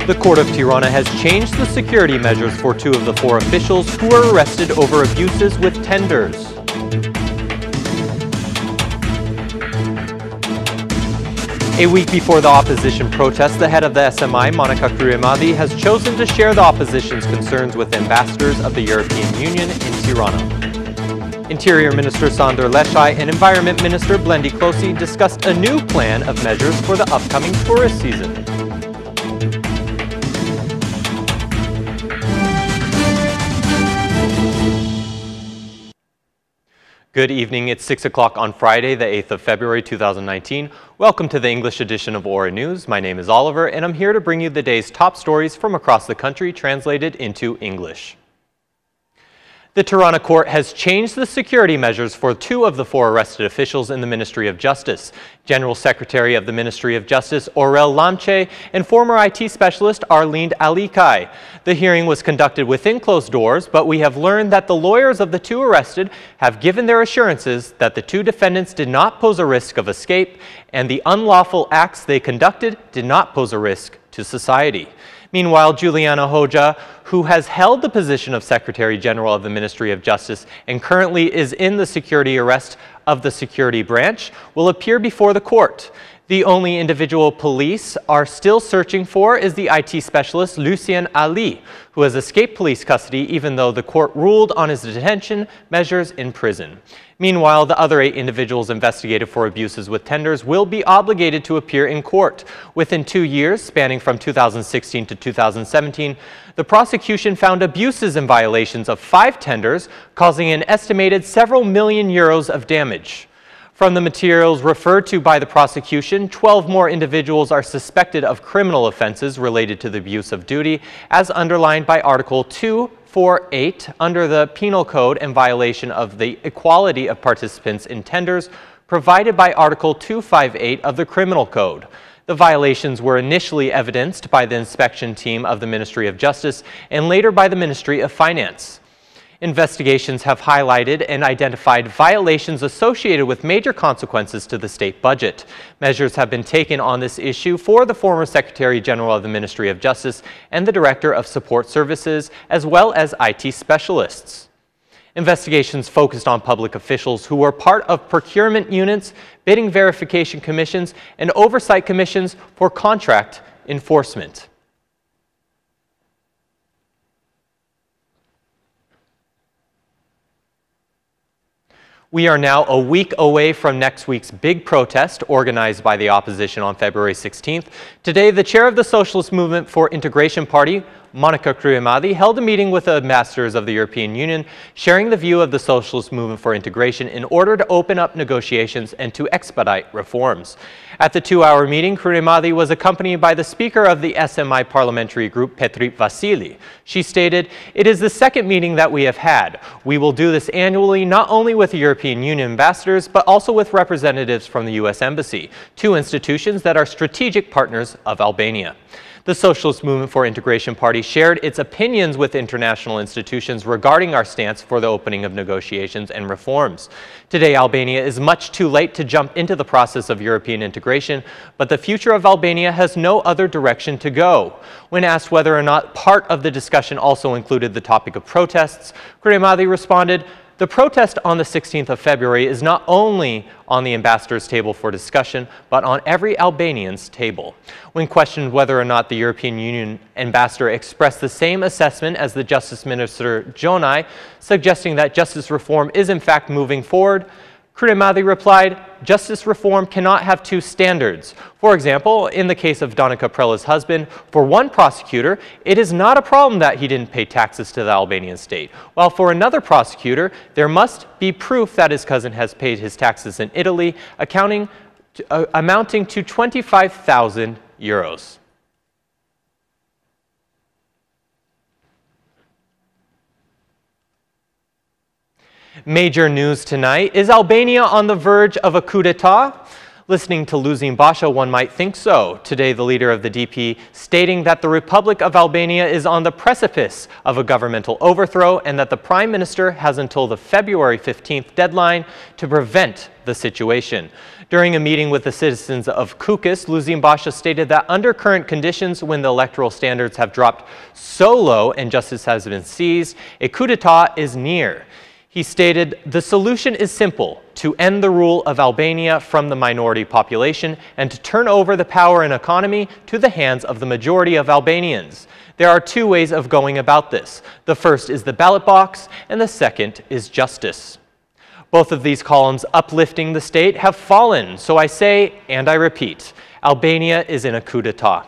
The Court of Tirana has changed the security measures for 2 of the 4 officials who were arrested over abuses with tenders. A week before the opposition protest, the head of the SMI, Monica Kryemadhi, has chosen to share the opposition's concerns with ambassadors of the European Union in Tirana. Interior Minister Klosi Lleshaj and Environment Minister Klosi discussed a new plan of measures for the upcoming tourist season. Good evening, it's 6 o'clock on Friday, the 8th of February 2019. Welcome to the English edition of Aura News. My name is Oliver and I'm here to bring you the day's top stories from across the country translated into English. The Tirana court has changed the security measures for 2 of the 4 arrested officials in the Ministry of Justice. General Secretary of the Ministry of Justice Aurel Lamche and former IT specialist Arlene Alikai. The hearing was conducted within closed doors, but we have learned that the lawyers of the 2 arrested have given their assurances that the 2 defendants did not pose a risk of escape and the unlawful acts they conducted did not pose a risk to society. Meanwhile, Juliana Hoja, who has held the position of Secretary General of the Ministry of Justice and currently is in the security arrest of the security branch, will appear before the court. The only individual police are still searching for is the IT specialist Lucien Ali, who has escaped police custody even though the court ruled on his detention measures in prison. Meanwhile, the other 8 individuals investigated for abuses with tenders will be obligated to appear in court. Within 2 years, spanning from 2016 to 2017, the prosecution found abuses and violations of 5 tenders, causing an estimated several million euros of damage. From the materials referred to by the prosecution, 12 more individuals are suspected of criminal offenses related to the abuse of duty, as underlined by Article 248 under the Penal Code and violation of the equality of participants in tenders provided by Article 258 of the Criminal Code. The violations were initially evidenced by the inspection team of the Ministry of Justice and later by the Ministry of Finance. Investigations have highlighted and identified violations associated with major consequences to the state budget. Measures have been taken on this issue for the former Secretary General of the Ministry of Justice and the Director of Support Services, as well as IT specialists. Investigations focused on public officials who were part of procurement units, bidding verification commissions, and oversight commissions for contract enforcement. We are now a week away from next week's big protest organized by the opposition on February 16th. Today, the chair of the Socialist Movement for Integration Party, Monica Kryemadhi, held a meeting with the ambassadors of the European Union, sharing the view of the Socialist Movement for Integration in order to open up negotiations and to expedite reforms. At the 2-hour meeting, Kryemadhi was accompanied by the Speaker of the SMI Parliamentary Group, Petri Vasili. She stated, "It is the second meeting that we have had. We will do this annually, not only with the European Union ambassadors, but also with representatives from the U.S. Embassy, 2 institutions that are strategic partners of Albania." The Socialist Movement for Integration Party shared its opinions with international institutions regarding our stance for the opening of negotiations and reforms. Today, Albania is much too late to jump into the process of European integration, but the future of Albania has no other direction to go. When asked whether or not part of the discussion also included the topic of protests, Kryemadhi responded, "The protest on the 16th of February is not only on the ambassador's table for discussion, but on every Albanian's table." When questioned whether or not the European Union ambassador expressed the same assessment as the Justice Minister Jonaj, suggesting that justice reform is in fact moving forward, Kryemadhi replied, "Justice reform cannot have 2 standards. For example, in the case of Danica Prela's husband, for one prosecutor, it is not a problem that he didn't pay taxes to the Albanian state, while for another prosecutor, there must be proof that his cousin has paid his taxes in Italy, amounting to 25,000 euros. Major news tonight. Is Albania on the verge of a coup d'etat? Listening to Klosi Lleshaj, one might think so. Today, the leader of the DP stating that the Republic of Albania is on the precipice of a governmental overthrow and that the Prime Minister has until the February 15th deadline to prevent the situation. During a meeting with the citizens of Kukës, Klosi Lleshaj stated that under current conditions, when the electoral standards have dropped so low and justice has been seized, a coup d'etat is near. He stated, "The solution is simple, to end the rule of Albania from the minority population and to turn over the power and economy to the hands of the majority of Albanians. There are two ways of going about this. The first is the ballot box, and the second is justice." Both of these columns uplifting the state have fallen, so I say, and I repeat, Albania is in a coup d'etat.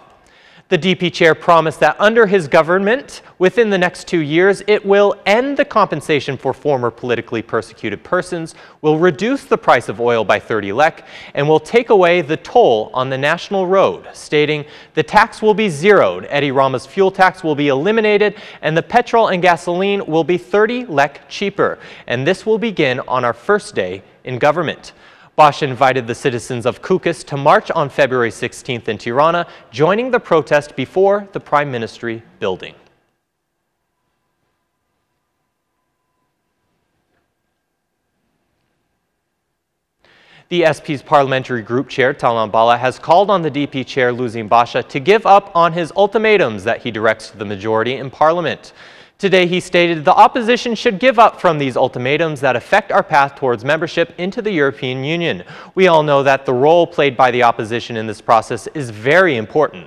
The DP chair promised that under his government, within the next 2 years, it will end the compensation for former politically persecuted persons, will reduce the price of oil by 30 lek, and will take away the toll on the national road, stating the tax will be zeroed, Edi Rama's fuel tax will be eliminated, and the petrol and gasoline will be 30 lek cheaper, and this will begin on our first day in government. Lleshaj invited the citizens of Kukës to march on February 16th in Tirana, joining the protest before the Prime Ministry building. The SP's parliamentary group chair, Talan Bala, has called on the DP chair, Klosi Lleshaj, to give up on his ultimatums that he directs to the majority in parliament. Today, he stated the opposition should give up from these ultimatums that affect our path towards membership into the European Union. We all know that the role played by the opposition in this process is very important.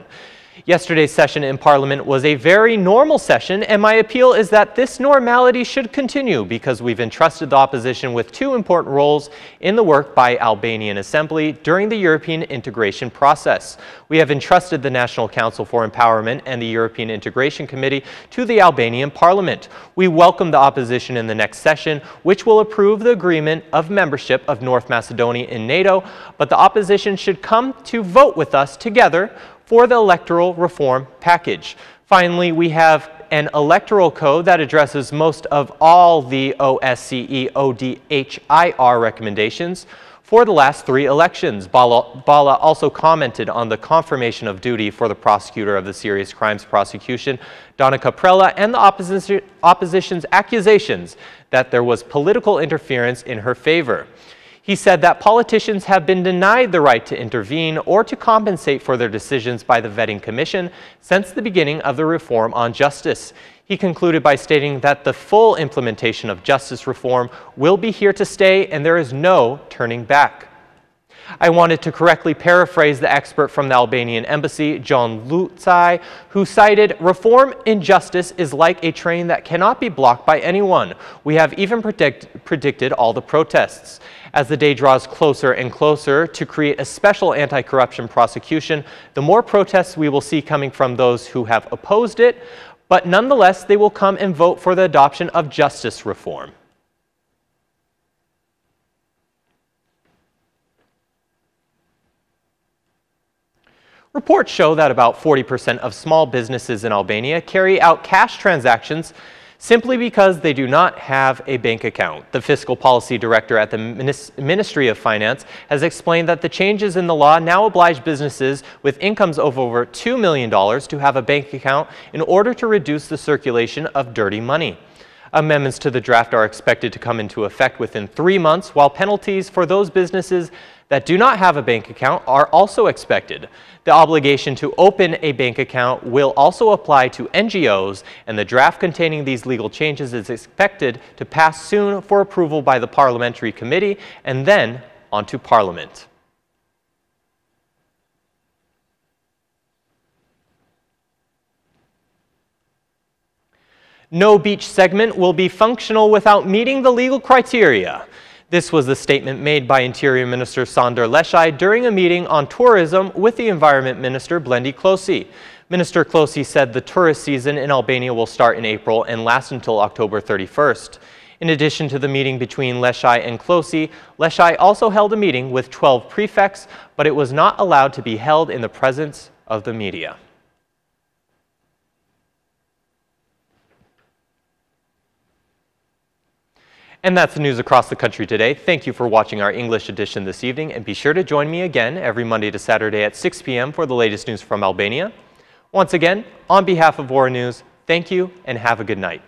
Yesterday's session in Parliament was a very normal session, and my appeal is that this normality should continue because we've entrusted the opposition with two important roles in the work by Albanian Assembly during the European integration process. We have entrusted the National Council for Empowerment and the European Integration Committee to the Albanian Parliament. We welcome the opposition in the next session, which will approve the agreement of membership of North Macedonia in NATO, but the opposition should come to vote with us together for the electoral reform package. Finally, we have an electoral code that addresses most of all the OSCE ODHIR recommendations for the last 3 elections. Bala also commented on the confirmation of duty for the prosecutor of the serious crimes prosecution, Danica Prella, and the opposition's accusations that there was political interference in her favor. He said that politicians have been denied the right to intervene or to compensate for their decisions by the Vetting Commission since the beginning of the reform on justice. He concluded by stating that the full implementation of justice reform will be here to stay and there is no turning back. I wanted to correctly paraphrase the expert from the Albanian embassy, John Lucaj, who cited, "Reform in justice is like a train that cannot be blocked by anyone. We have even predicted all the protests." As the day draws closer and closer to create a special anti-corruption prosecution, the more protests we will see coming from those who have opposed it, but nonetheless they will come and vote for the adoption of justice reform. Reports show that about 40% of small businesses in Albania carry out cash transactions simply because they do not have a bank account. The fiscal policy director at the Ministry of Finance has explained that the changes in the law now oblige businesses with incomes of over $2 million to have a bank account in order to reduce the circulation of dirty money. Amendments to the draft are expected to come into effect within 3 months, while penalties for those businesses that do not have a bank account are also expected. The obligation to open a bank account will also apply to NGOs, and the draft containing these legal changes is expected to pass soon for approval by the Parliamentary Committee and then onto Parliament. No beach segment will be functional without meeting the legal criteria. This was the statement made by Interior Minister Klosi Lleshaj during a meeting on tourism with the Environment Minister Blendi Klosi. Minister Klosi said the tourist season in Albania will start in April and last until October 31st. In addition to the meeting between Lleshaj and Klosi, Lleshaj also held a meeting with 12 prefects, but it was not allowed to be held in the presence of the media. And that's the news across the country today. Thank you for watching our English edition this evening, and be sure to join me again every Monday to Saturday at 6 p.m. for the latest news from Albania. Once again, on behalf of Ora News, thank you and have a good night.